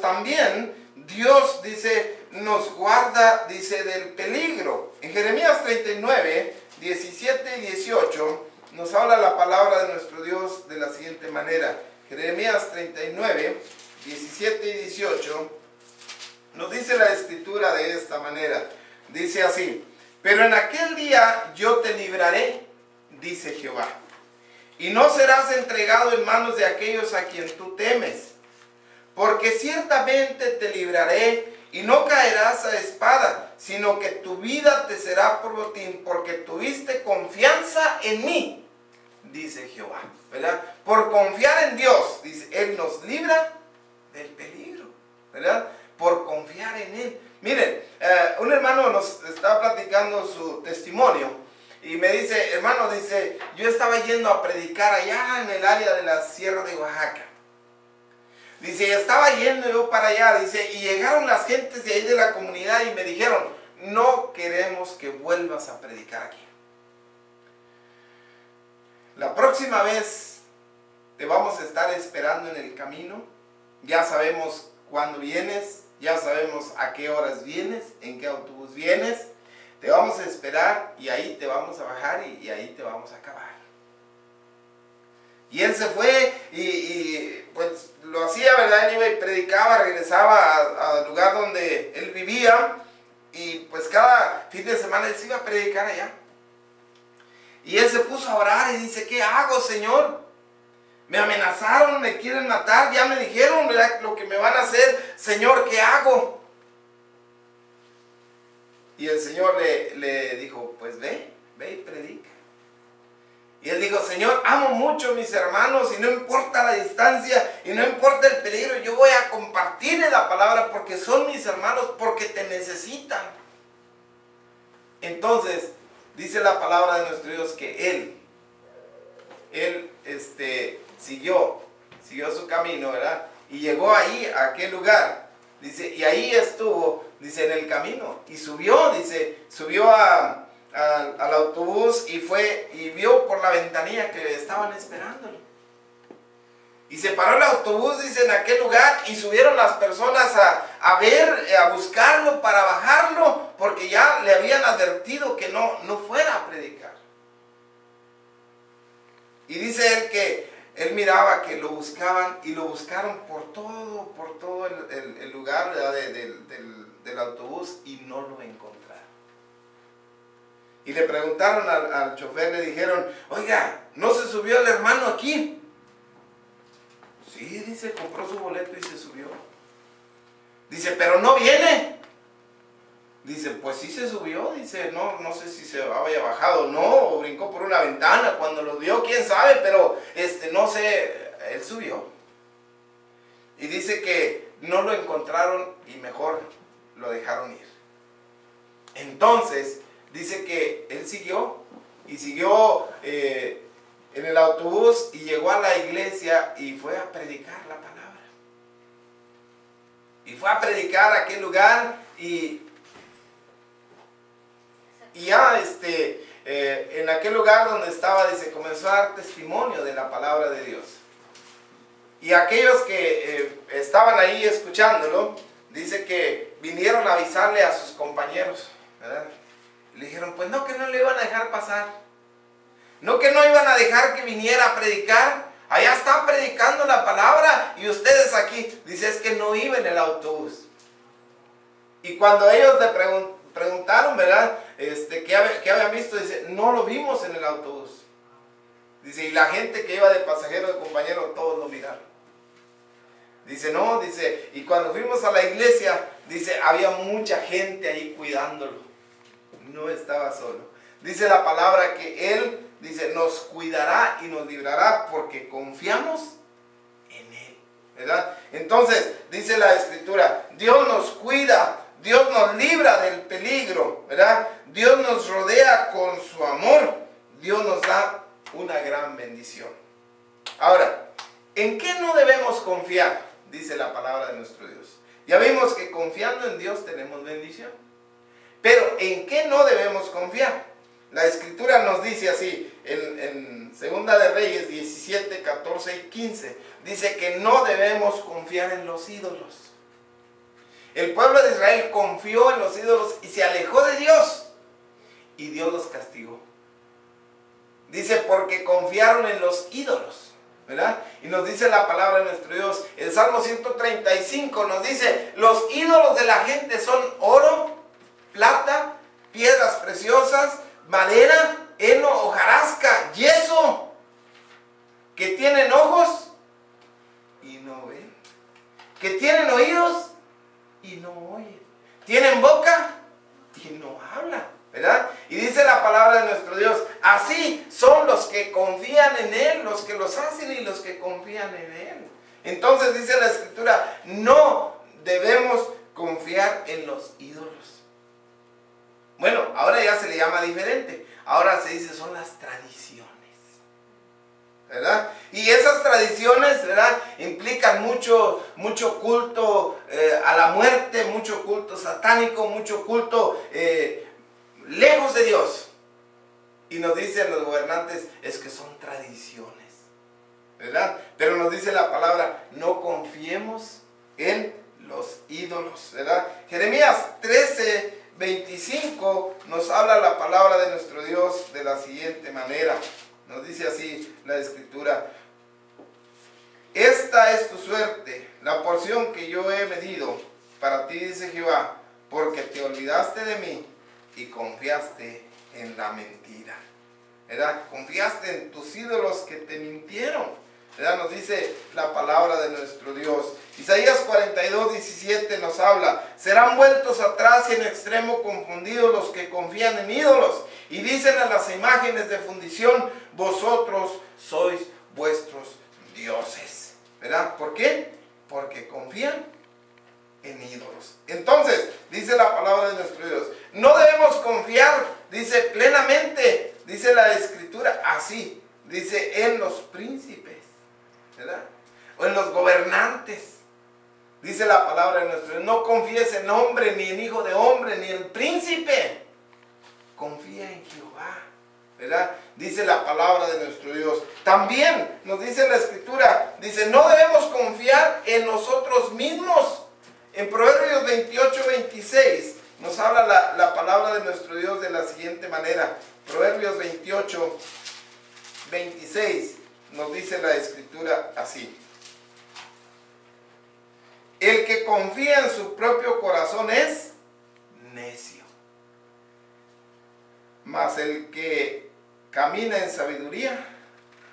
también Dios, dice, nos guarda, dice, del peligro. En Jeremías 39, 17 y 18, nos habla la palabra de nuestro Dios de la siguiente manera. Jeremías 39, 17 y 18, nos dice la escritura de esta manera. Dice así: pero en aquel día yo te libraré, dice Jehová, y no serás entregado en manos de aquellos a quien tú temes, porque ciertamente te libraré y no caerás a espada, sino que tu vida te será por botín, porque tuviste confianza en mí, dice Jehová, ¿verdad? Por confiar en Dios, dice, Él nos libra del peligro, ¿verdad? Por confiar en Él. Miren, un hermano nos estaba platicando su testimonio y me dice, hermano, dice, yo estaba yendo a predicar allá en el área de la Sierra de Oaxaca. Dice, estaba yendo yo para allá, dice, y llegaron las gentes de ahí de la comunidad y me dijeron, no queremos que vuelvas a predicar aquí. La próxima vez te vamos a estar esperando en el camino. Ya sabemos cuándo vienes, ya sabemos a qué horas vienes, en qué autobús vienes. Te vamos a esperar y ahí te vamos a bajar y ahí te vamos a acabar. Y él se fue y pues lo hacía, ¿verdad? Él iba y predicaba, regresaba al lugar donde él vivía y pues cada fin de semana él se iba a predicar allá. Y él se puso a orar y dice, ¿qué hago, Señor? Me amenazaron, me quieren matar, ya me dijeron, ¿verdad?, lo que me van a hacer. Señor, ¿qué hago? Y el Señor le dijo, pues ve y predica. Y él dijo, Señor, amo mucho a mis hermanos y no importa la distancia y no importa el peligro, yo voy a compartirles la palabra porque son mis hermanos, porque te necesitan. Entonces, dice la palabra de nuestro Dios que él siguió su camino, ¿verdad? Y llegó ahí, a aquel lugar, dice, y ahí estuvo, dice, en el camino, y subió, dice, subió al autobús y fue, y vio por la ventanilla que estaban esperándolo. Y se paró el autobús, dice, en aquel lugar, y subieron las personas a buscarlo, para bajarlo, porque ya le habían advertido que no fuera a predicar. Y dice él que él miraba que lo buscaban y lo buscaron por todo el lugar, ¿verdad?, del autobús, y no lo encontraron. Y le preguntaron al chofer, le dijeron, oiga, ¿no se subió el hermano aquí? Sí, dice, compró su boleto y se subió. Dice, pero no viene. Dice, pues sí se subió, dice, no sé si se había bajado, no, o brincó por una ventana, cuando lo vio, quién sabe, pero no sé, él subió. Y dice que no lo encontraron y mejor lo dejaron ir. Entonces, dice que él siguió en el autobús y llegó a la iglesia y fue a predicar la palabra. Y fue a predicar a aquel lugar y ya en aquel lugar donde estaba, dice, comenzó a dar testimonio de la palabra de Dios. Y aquellos que estaban ahí escuchándolo, dice que vinieron a avisarle a sus compañeros, ¿verdad? Le dijeron, pues no, que no le iban a dejar pasar. No, que no iban a dejar que viniera a predicar. Allá están predicando la palabra y ustedes aquí. Dice, es que no iba en el autobús. Y cuando ellos le preguntaron, ¿verdad?, ¿qué habían visto? Dice, no lo vimos en el autobús. Dice, y la gente que iba de pasajero, de compañero, todos lo miraron. Dice, no, dice, y cuando fuimos a la iglesia, dice, había mucha gente ahí cuidándolo. No estaba solo. Dice la palabra que Él, dice, nos cuidará y nos librará porque confiamos en Él, ¿verdad? Entonces, dice la Escritura, Dios nos cuida, Dios nos libra del peligro, ¿verdad? Dios nos rodea con su amor, Dios nos da una gran bendición. Ahora, ¿en qué no debemos confiar? Dice la palabra de nuestro Dios. Ya vimos que confiando en Dios tenemos bendición. Pero ¿en qué no debemos confiar? La Escritura nos dice así, en Segunda de Reyes 17, 14 y 15, dice que no debemos confiar en los ídolos. El pueblo de Israel confió en los ídolos y se alejó de Dios. Y Dios los castigó. Dice, porque confiaron en los ídolos, ¿verdad? Y nos dice la palabra de nuestro Dios. El Salmo 135 nos dice, los ídolos de la gente son oro, plata, piedras preciosas, madera, heno, hojarasca, yeso, que tienen ojos y no ven, que tienen oídos y no oyen, tienen boca y no hablan, ¿verdad? Y dice la palabra de nuestro Dios, así son los que confían en Él, los que los hacen y los que confían en Él. Entonces dice la Escritura, no debemos confiar en los ídolos. Bueno, ahora ya se le llama diferente. Ahora se dice son las tradiciones, ¿verdad? Y esas tradiciones, ¿verdad?, implican mucho culto a la muerte, mucho culto satánico, mucho culto lejos de Dios. Y nos dicen los gobernantes, es que son tradiciones, ¿verdad? Pero nos dice la palabra, no confiemos en los ídolos, ¿verdad? Jeremías 13:25 nos habla la palabra de nuestro Dios de la siguiente manera. Nos dice así la Escritura: esta es tu suerte, la porción que yo he medido para ti, dice Jehová, porque te olvidaste de mí y confiaste en la mentira, ¿verdad? Confiaste en tus ídolos que te mintieron, ¿verdad? Nos dice la palabra de nuestro Dios. Isaías 42:17 nos habla, serán vueltos atrás y en extremo confundidos los que confían en ídolos y dicen a las imágenes de fundición, vosotros sois vuestros dioses, ¿verdad? ¿Por qué? Porque confían en ídolos. Entonces, dice la palabra de nuestro Dios, no debemos confiar, dice plenamente, dice la Escritura, así, dice en los príncipes, ¿verdad? O en los gobernantes. Dice la palabra de nuestro Dios, no confíes en hombre, ni en hijo de hombre, ni en príncipe. Confía en Jehová, ¿verdad? Dice la palabra de nuestro Dios. También nos dice la Escritura, dice, no debemos confiar en nosotros mismos. En Proverbios 28:26 nos habla la palabra de nuestro Dios de la siguiente manera. Proverbios 28:26 nos dice la Escritura así: el que confía en su propio corazón es necio, mas el que camina en sabiduría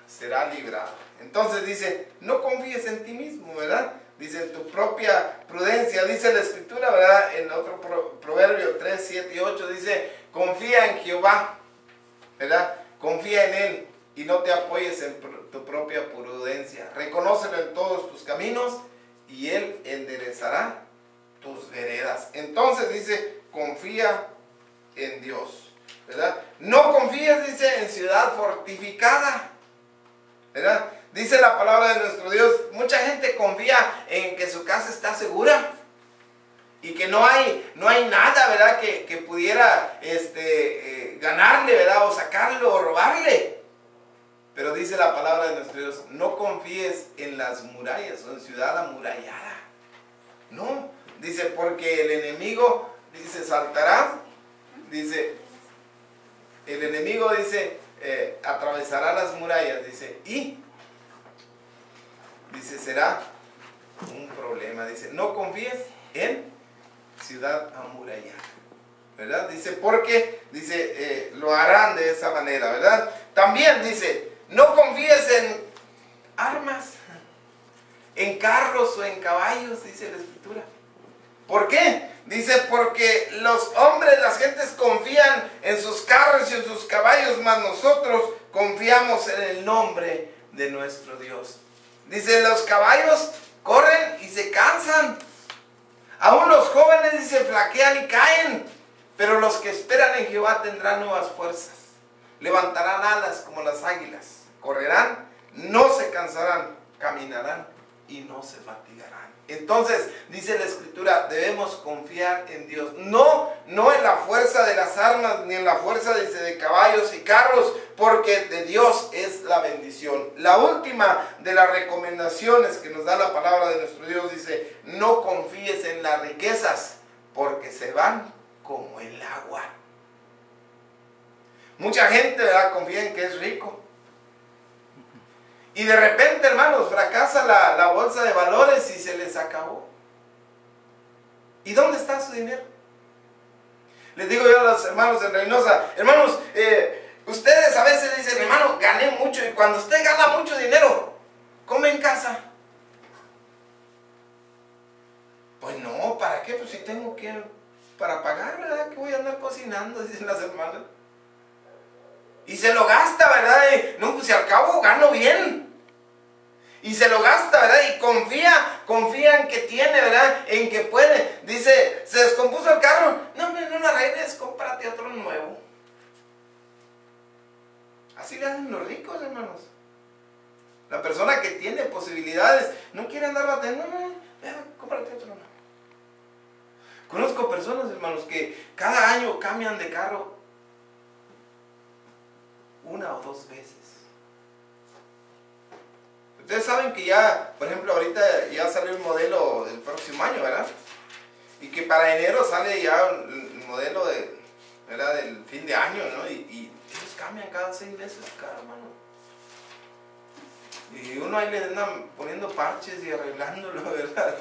será librado. Entonces dice, no confíes en ti mismo, ¿verdad? Dice en tu propia prudencia, dice la Escritura, ¿verdad? En otro proverbio 3:7-8 dice, confía en Jehová, ¿verdad? Confía en Él y no te apoyes en tu propia prudencia. Reconócelo en todos tus caminos y Él enderezará tus veredas. Entonces dice, confía en Dios, ¿verdad? No confíes, dice, en ciudad fortificada, ¿verdad? Dice la palabra de nuestro Dios, mucha gente confía en que su casa está segura y que no hay nada, ¿verdad?, que pudiera ganarle, ¿verdad?, o sacarlo o robarle. Pero dice la palabra de nuestro Dios, no confíes en las murallas o en ciudad amurallada. No, dice, porque el enemigo, dice, saltará, dice, el enemigo, dice, atravesará las murallas, dice, y, dice, será un problema. Dice, no confíes en ciudad amurallada, ¿verdad? Dice, porque, dice, lo harán de esa manera, ¿verdad? También dice, no confíes en armas, en carros o en caballos, dice la Escritura. ¿Por qué? Dice, porque los hombres, las gentes confían en sus carros y en sus caballos, mas nosotros confiamos en el nombre de nuestro Dios. Dice, los caballos corren y se cansan. Aún los jóvenes, dice, flaquean y caen. Pero los que esperan en Jehová tendrán nuevas fuerzas. Levantarán alas como las águilas. Correrán, no se cansarán. Caminarán y no se fatigarán. Entonces, dice la Escritura, debemos confiar en Dios. No no en la fuerza de las armas, ni en la fuerza, dice, de caballos y carros, porque de Dios es la bendición. La última de las recomendaciones que nos da la palabra de nuestro Dios dice, no confíes en las riquezas, porque se van como el agua. Mucha gente, ¿verdad?, confía en que es rico. Y de repente, hermanos, fracasa la bolsa de valores y se les acabó. ¿Y dónde está su dinero? Les digo yo a los hermanos en Reynosa, hermanos, ustedes a veces dicen, hermano, gané mucho, y cuando usted gana mucho dinero, come en casa. Pues no, ¿para qué? Pues si tengo que, para pagar, ¿verdad? Que voy a andar cocinando, dicen las hermanas. Y se lo gasta, ¿verdad? No, pues si al cabo gano bien. Y se lo gasta, ¿verdad? Y confía en que tiene, ¿verdad? En que puede. Dice, se descompuso el carro. No, hombre, no lo arregles, cómprate otro nuevo. Así le hacen los ricos, hermanos. La persona que tiene posibilidades no quiere andar batallando. No, cómprate otro nuevo. Conozco personas, hermanos, que cada año cambian de carro 1 o 2 veces. Ustedes saben que ya, por ejemplo, ahorita ya salió el modelo del próximo año, ¿verdad? Y que para enero sale ya el modelo de, ¿verdad?, del fin de año, ¿no? Y ellos cambian cada 6 meses, cada mano. Y uno ahí le anda poniendo parches y arreglándolo, ¿verdad?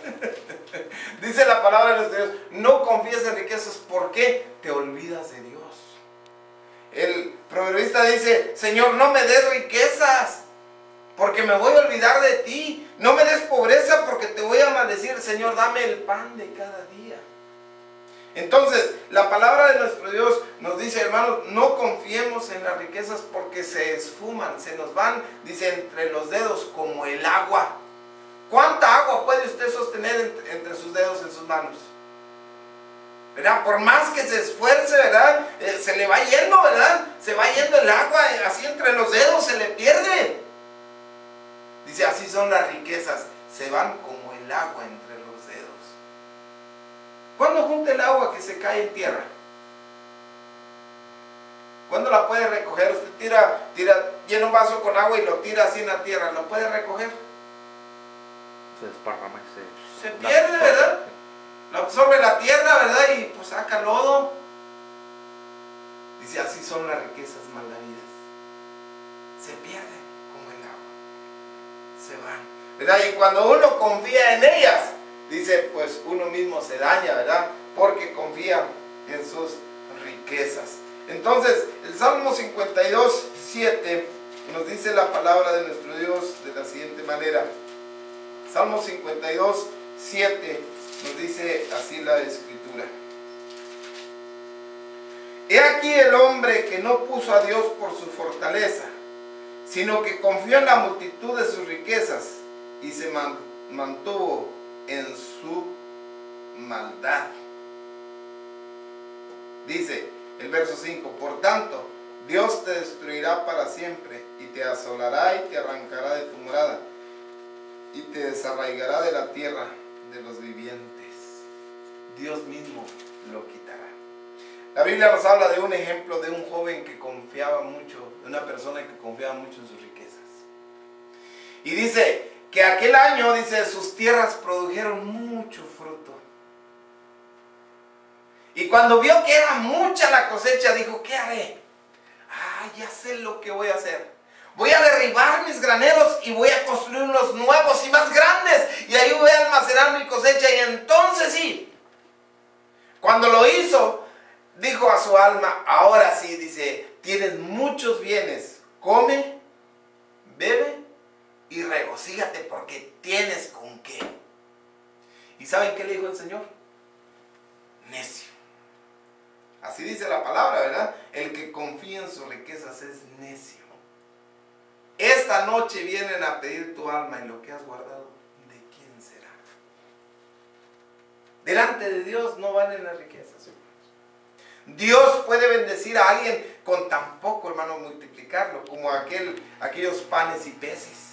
Dice la palabra de los Dios, no confíes en riquezas, ¿por qué? Te olvidas de Dios. El proverbista dice, Señor, no me des riquezas, porque me voy a olvidar de ti. No me des pobreza, porque te voy a maldecir. Señor, dame el pan de cada día. Entonces, la palabra de nuestro Dios nos dice, hermanos, no confiemos en las riquezas porque se esfuman, se nos van, dice, entre los dedos como el agua. ¿Cuánta agua puede usted sostener entre sus dedos en sus manos? ¿Verdad? Por más que se esfuerce, ¿verdad? Se le va yendo, ¿verdad? Se va yendo el agua, así entre los dedos se le pierde. Dice, así son las riquezas, se van como el agua entre los dedos. ¿Cuándo junta el agua que se cae en tierra? ¿Cuándo la puede recoger? Usted llena un vaso con agua y lo tira así en la tierra, ¿lo puede recoger? Se desparrama y se pierde, ¿verdad? Lo absorbe la tierra, ¿verdad? Y pues saca lodo. Dice, así son las riquezas malhabidas. Se pierden como el agua. Se van, ¿verdad? Y cuando uno confía en ellas, dice, pues uno mismo se daña, ¿verdad? Porque confía en sus riquezas. Entonces, el Salmo 52, 7 nos dice la palabra de nuestro Dios de la siguiente manera. Salmo 52, 7 nos dice así la Escritura. He aquí el hombre que no puso a Dios por su fortaleza, sino que confió en la multitud de sus riquezas y se mantuvo en su maldad. Dice el verso 5, por tanto, Dios te destruirá para siempre y te asolará y te arrancará de tu morada y te desarraigará de la tierra de los vivientes. Dios mismo lo quitará. La Biblia nos habla de un ejemplo de un joven que confiaba mucho, de una persona que confiaba mucho en sus riquezas. Y dice que aquel año, dice, sus tierras produjeron mucho fruto. Y cuando vio que era mucha la cosecha, dijo, ¿qué haré? Ya sé lo que voy a hacer. Voy a derribar mis graneros y voy a construir unos nuevos y más grandes. Y ahí voy a almacenar mi cosecha. Y entonces sí, cuando lo hizo, dijo a su alma, ahora sí, dice, tienes muchos bienes, come, bebe y regocígate porque tienes con qué. ¿Y saben qué le dijo el Señor? Necio. Así dice la palabra, ¿verdad? El que confía en sus riquezas es necio. Esta noche vienen a pedir tu alma y lo que has guardado, ¿de quién será? Delante de Dios no valen las riquezas. Dios puede bendecir a alguien con tan poco, hermano, multiplicarlo, como aquellos panes y peces.